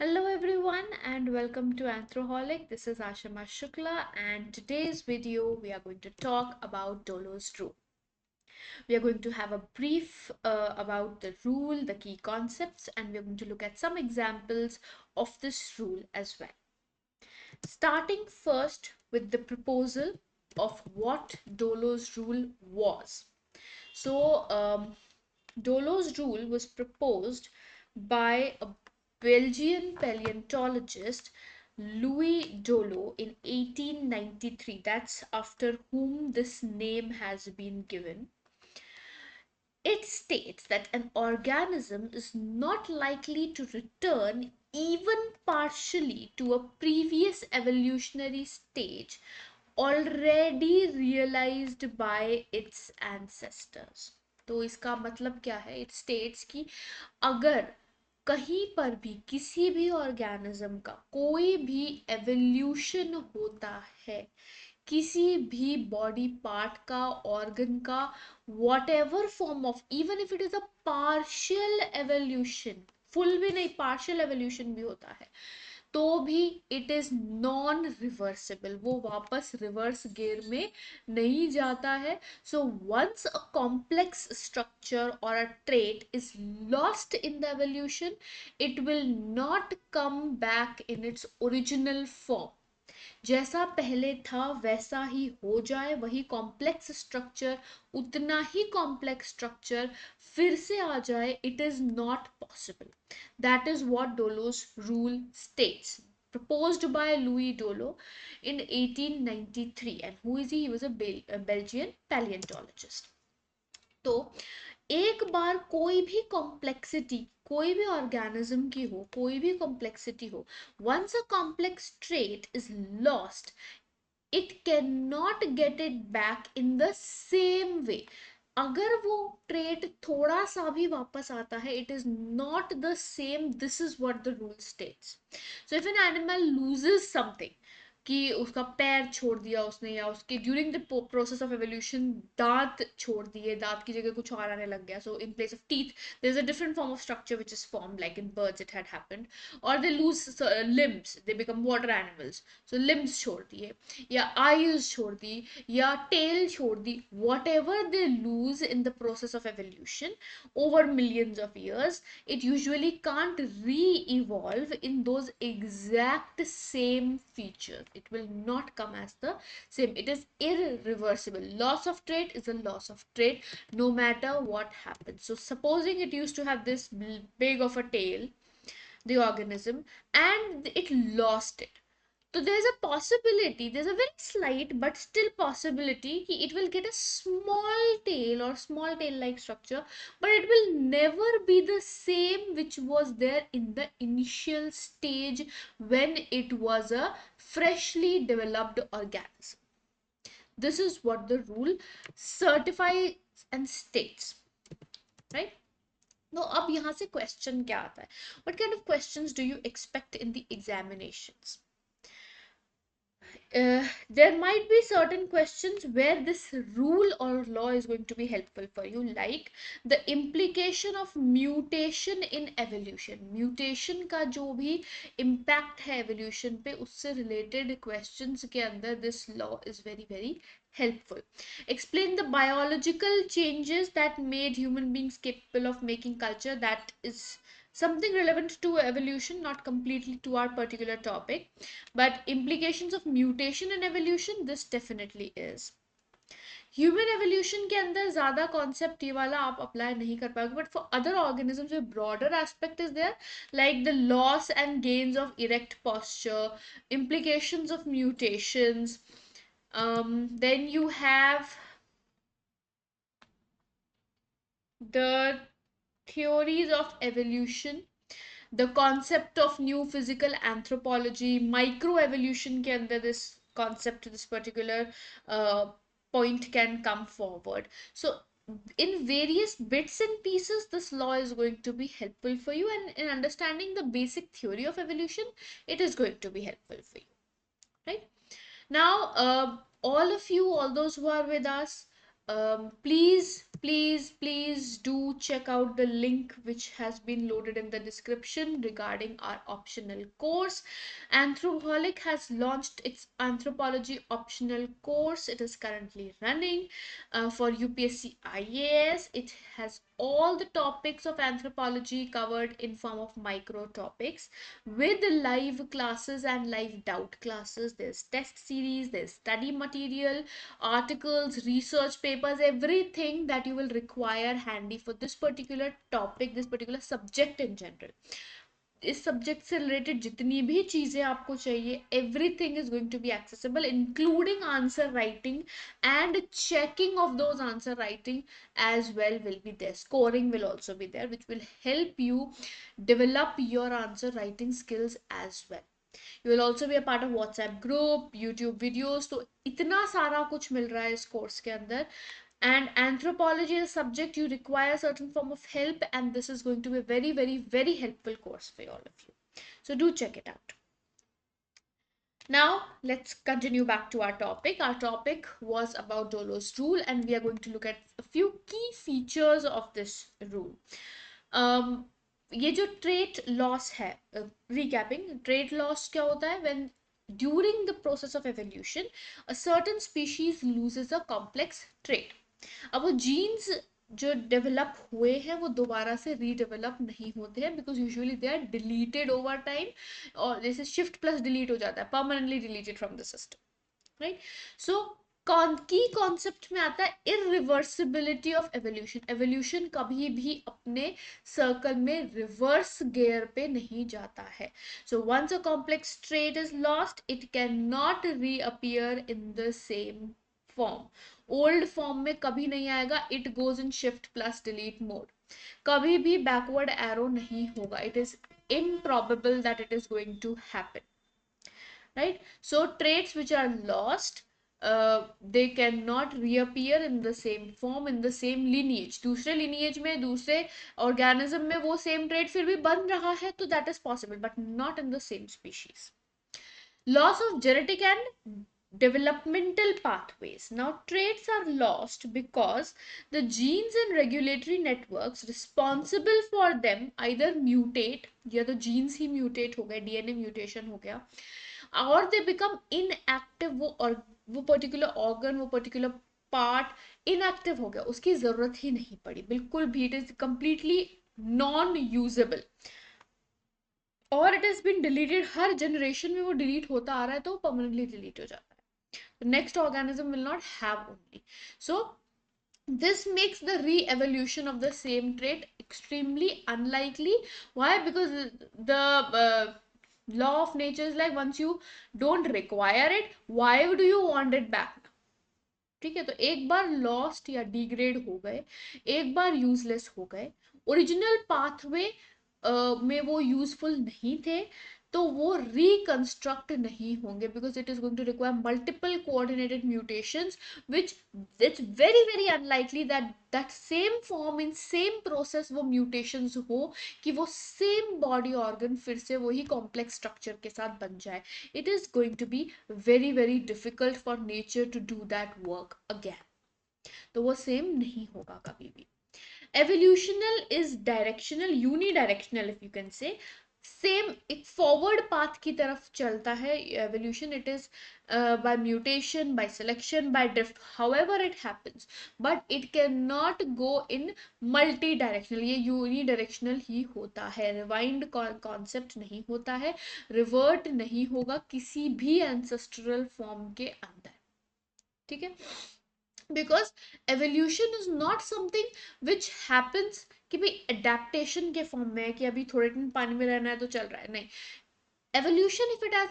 Hello everyone and welcome to Anthroholic. This is 𝗪𝗲 𝗪𝗲 and today's video we are going to talk about Dollo's rule. We are going to have a brief about the rule, the key concepts, and we are going to look at some examples of this rule as well. Starting first with the proposal of what Dollo's rule was. So Dollo's rule was proposed by a Belgian paleontologist Louis Dollo in 1893. That's after whom this name has been given. It states that an organism is not likely to return even partially to a previous evolutionary stage already realized by its ancestors. तो इसका मतलब क्या है? It states कि अगर कहीं पर भी किसी भी ऑर्गेनिज्म का कोई भी एवोल्यूशन होता है, किसी भी बॉडी पार्ट का, ऑर्गन का, whatever form of, even if it is a partial evolution, full भी नहीं, partial evolution भी होता है, तो भी इट इज नॉन रिवर्सिबल, वो वापस रिवर्स गियर में नहीं जाता है. So once a complex structure और a trait is lost in the evolution, it will not come back in its original form. जैसा पहले था वैसा ही हो जाए, वही कॉम्प्लेक्स स्ट्रक्चर, उतना ही कॉम्प्लेक्स स्ट्रक्चर फिर से आ जाए, it is not possible. That is what Dollo's rule states, proposed by Louis Dollo in 1893. And who is he? He was a Belgian paleontologist. तो एक बार कोई भी कॉम्प्लेक्सिटी, कोई भी ऑर्गेनिज्म की हो, कोई भी कॉम्प्लेक्सिटी हो, once a complex trait is lost, it cannot get it back in the same way. अगर वो ट्रेट थोड़ा सा भी वापस आता है, it is not the same. This is what the rule states. So if an animal loses something, कि उसका पैर छोड़ दिया उसने, या उसके during the process of evolution दांत छोड़ दिए, दांत की जगह कुछ और आने लग गया, so in place of teeth there is a different form of structure which is formed, like in birds it had happened. और they lose limbs, they become water animals, so limbs छोड़ दिए, या आईज छोड़ दी, या tail छोड़ दी, whatever they lose in the process of evolution over millions of years, it usually can't re-evolve in those exact same features. It will not come as the same. It is irreversible. Loss of trait is a loss of trait no matter what happens. So supposing it used to have this big of a tail, the organism, and it lost it, so there's a possibility, there's a very slight but still possibility, it will get a small tail or small tail like structure, but it will never be the same which was there in the initial stage when it was a freshly developed organism. This is what the rule certifies and states, right? तो अब यहाँ से question क्या आता है? What kind of questions do you expect in the examinations? There might be certain questions where this rule or law is going to be helpful for you, like the implication of mutation in evolution. Mutation का जो भी impact है evolution पे, उससे related questions के अंदर this law is very very helpful. Explain the biological changes that made human beings capable of making culture. That is something relevant to evolution, not completely to our particular topic, but implications of mutation and evolution, this definitely is. Human evolution के अंदर ज़्यादा concept ये वाला आप apply नहीं कर पाओगे, but for other organisms में broader aspect is there, like the loss and gains of erect posture, implications of mutations. Then you have the theories of evolution, the concept of new physical anthropology, microevolution के अंदर this concept, this particular point can come forward. So in various bits and pieces this law is going to be helpful for you, and in understanding the basic theory of evolution it is going to be helpful for you, right? Now all of you, all those who are with us, Please do check out the link which has been loaded in the description regarding our optional course. Anthroholic has launched its anthropology optional course. It is currently running for UPSC IAS. It has all the topics of anthropology covered in form of micro topics with live classes and live doubt classes. There's test series, there's study material, articles, research papers, everything that you will require handy for this particular topic, this particular subject in general. इस subject से related जितनी भी चीज़ें आपको चाहिए, everything is going to be accessible including answer writing and checking of those answer writing as well will be there. Scoring will also be there, which will help you develop your answer writing skills as well. You will also be a part of WhatsApp group, YouTube videos. तो इतना सारा कुछ मिल रहा है इस course के अंदर. And anthropology is a subject you require a certain form of help, and this is going to be a very helpful course for all of you. So do check it out. Now let's continue back to our topic. Our topic was about Dollo's rule, and we are going to look at a few key features of this rule. ये जो trait loss है, recapping, trait loss क्या होता है? When during the process of evolution a certain species loses a complex trait. अब वो jeans जो develop हुए हैं वो दोबारा से रीडेवलप नहीं होते हैं, because usually they are deleted over time, और जैसे शिफ्ट प्लस डिलीट हो जाता है, permanently deleted from the system, right. So की कॉन्सेप्ट में आता है इरिवर्सिबिलिटी ऑफ एवोल्यूशन. एवोल्यूशन कभी भी अपने सर्कल में रिवर्स गियर पे नहीं जाता है. So once a complex trait is lost, it can not reappear in the same form. Old form में कभी नहीं आएगा. It goes in shift plus delete mode. कभी भी बैकवर्ड एरो नहीं होगा. It is improbable that it is going to happen, right? So traits which are lost, they cannot reappear in the same form, in the same lineage. दूसरे lineage में, दूसरे organism में वो same trait फिर भी बन रहा है, तो that is possible, but not in the same species. Loss of genetic and developmental pathways. Now traits are lost because the genes and regulatory networks responsible for them either mutate, या तो genes ही mutate हो गए, DNA mutation हो गया, or they become inactive. वो particular organ, वो particular part inactive हो गया, उसकी जरूरत ही नहीं पड़ी बिल्कुल भी. It is completely non-usable, और it has been deleted. Her generation में वो delete होता आ रहा है, तो permanently delete हो जाता है. The next organism will not have only. So this makes the re-evolution of the same trait extremely unlikely. Why? Because the law of nature is like, once you don't require it, why do you want it back? ठीक है, तो एक बार lost या degrade हो गए, एक बार useless हो गए, ओरिजिनल पाथवे में वो यूजफुल नहीं थे, तो वो रिकंस्ट्रक्ट नहीं होंगे, because it is going to require multiple coordinated mutations, which it's very unlikely that that same form in same process वो म्यूटेशंस हो कि वो सेम बॉडी ऑर्गन फिर से वही कॉम्प्लेक्स स्ट्रक्चर के साथ बन जाए. It is going to be very difficult for nature to do that work again. तो वो सेम नहीं होगा कभी भी. Evolutional is directional, unidirectional if you can say. Same एक फॉरवर्ड पाथ की तरफ चलता है evolution. It is by mutation, by selection, by drift, however it happens, but it can not go in multi directional. ये unidirectional ही होता है. Rewind concept नहीं होता है, रिवर्ट नहीं होगा किसी भी एंसेस्ट्रल फॉर्म के अंदर. ठीक है, because evolution is not something which happens कि भाई एडेप्टेशन के फॉर्म में है कि अभी थोड़े दिन पानी में रहना है तो चल रहा है. नहीं, evolution, if it has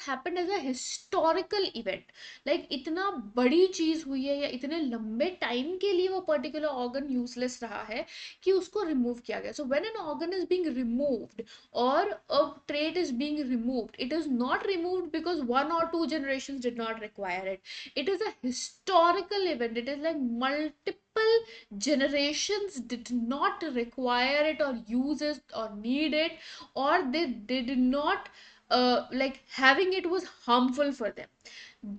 happened as a historical event. Like इतना बड़ी चीज हुई है, या इतने लंबे टाइम के लिए वो पर्टिकुलर ऑर्गन यूजलेस रहा है कि उसको रिमूव किया गया. So when an organ is being removed और a trait is being removed, it is not removed because 1 or 2 generations did not require it. It is a historical event. It is like multiple generations did not require it or use it or need it, or they did not like having it was harmful for them.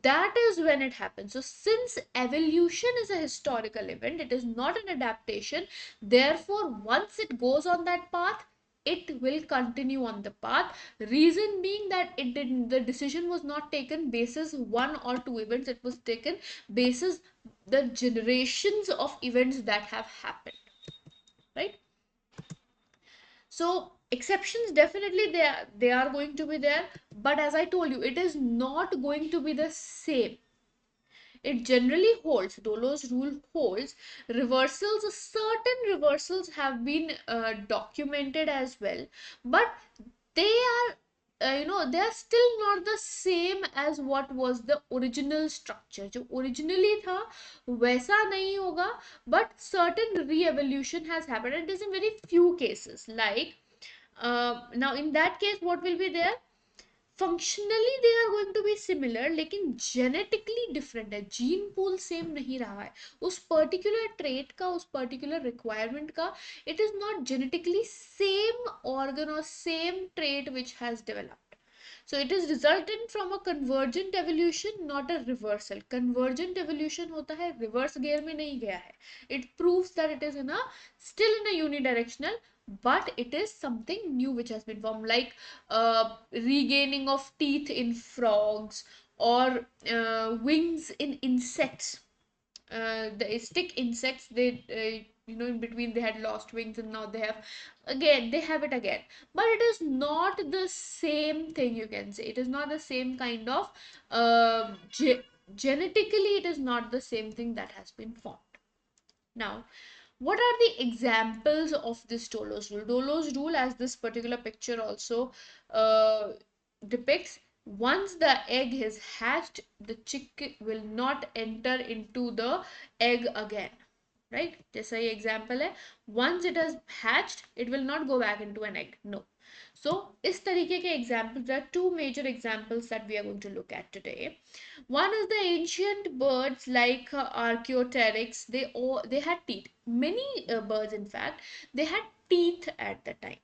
That is when it happens. So since evolution is a historical event, it is not an adaptation. Therefore, once it goes on that path, it will continue on the path. Reason being that it didn't, the decision was not taken basis one or two events, it was taken basis the generations of events that have happened, right? So exceptions definitely they are going to be there, but as I told you, it is not going to be the same. It generally holds, Dollo's rule holds. Reversals, certain reversals have been documented as well, but they are they are still not the same as what was the original structure. जो originally था वैसा नहीं होगा, but certain re-evolution has happened. It is in very few cases. Like now in that case, what will be there? Functionally they are going to be similar, लेकिन genetically different है, gene pool same नहीं रहा है उस particular trait का, उस particular requirement का. It is not genetically same organ और same trait which has developed. So it is resultant from a convergent evolution, not a reversal. Convergent evolution होता है, reverse gear में नहीं गया है. It proves that it is in a still in a unidirectional, but it is something new which has been formed, like regaining of teeth in frogs, or wings in insects. The stick insects, they in between they had lost wings and now they have it again. But it is not the same thing, you can say. It is not the same kind of genetically, it is not the same thing that has been formed. Now, what are the examples of this Dollo's rule? Dollo's rule, as this particular picture also depicts, once the egg is hatched, the chick will not enter into the egg again. Right? जैसा ये example है, once it has hatched, it will not go back into an egg. No. So, इस तरीके के examples, there are two major examples that we are going to look at today. One is the ancient birds like Archaeopteryx. They had teeth. Many birds, in fact, they had teeth at the time.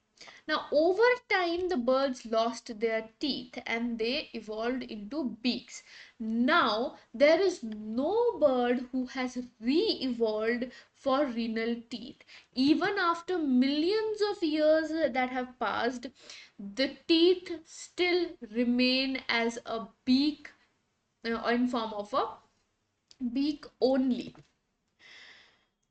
Now, over time, the birds lost their teeth and they evolved into beaks. Now, there is no bird who has re-evolved for renal teeth. Even after millions of years that have passed, the teeth still remain as a beak, in form of a beak only.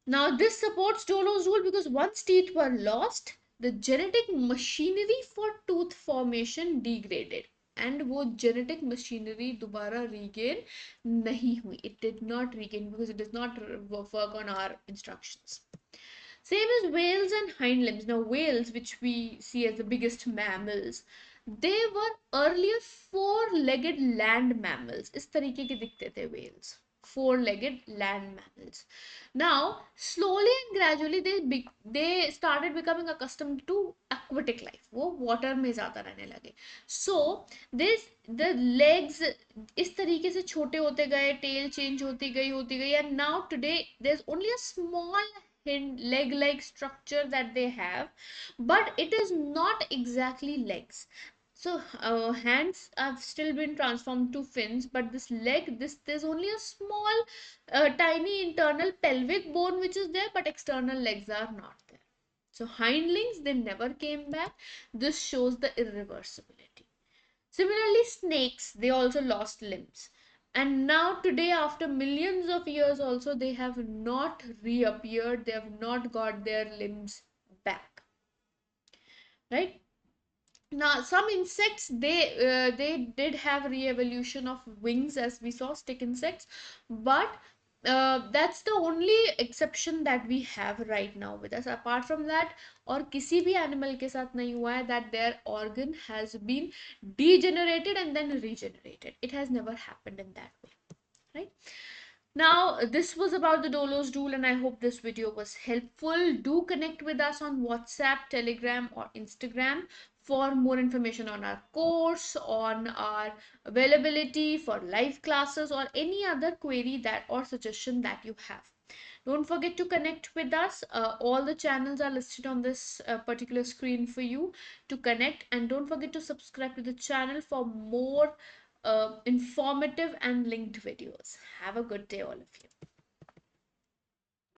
Now, this supports Dollo's rule because once teeth were lost, the genetic machinery for tooth formation degraded. And वो genetic machinery दोबारा regain नहीं हुई. It did not regain because it does not work on our instructions. Same as whales and hind limbs. Now, whales, which we see as the biggest mammals, they were earlier four-legged land mammals. इस तरीके के दिखते थे whales. Four-legged land mammals. Now, slowly and gradually, they started becoming accustomed to aquatic life. वो water में ज़्यादा रहने लगे. So, the legs इस तरीके से छोटे होते गए, tail change होती गई, and now today there's only a small leg-like structure that they have, but it is not exactly legs. So hands have still been transformed to fins, but this leg, there's only a small tiny internal pelvic bone which is there, but external legs are not there. So hindlings, they never came back. This shows the irreversibility. Similarly, snakes, they also lost limbs. And now today, after millions of years also, they have not reappeared. They have not got their limbs back. Right? Now, some insects, they did have re-evolution of wings, as we saw, stick insects. But that's the only exception that we have right now with us. Apart from that, और किसी भी animal के साथ नहीं हुआ है that their organ has been degenerated and then regenerated. It has never happened in that way, right? Now, this was about the Dollo's rule, and I hope this video was helpful. Do connect with us on WhatsApp, Telegram, or Instagram for more information on our course, on our availability for live classes, or any other query that or suggestion that you have. Don't forget to connect with us. All the channels are listed on this particular screen for you to connect, and don't forget to subscribe to the channel for more informative and linked videos. Have a good day, all of you.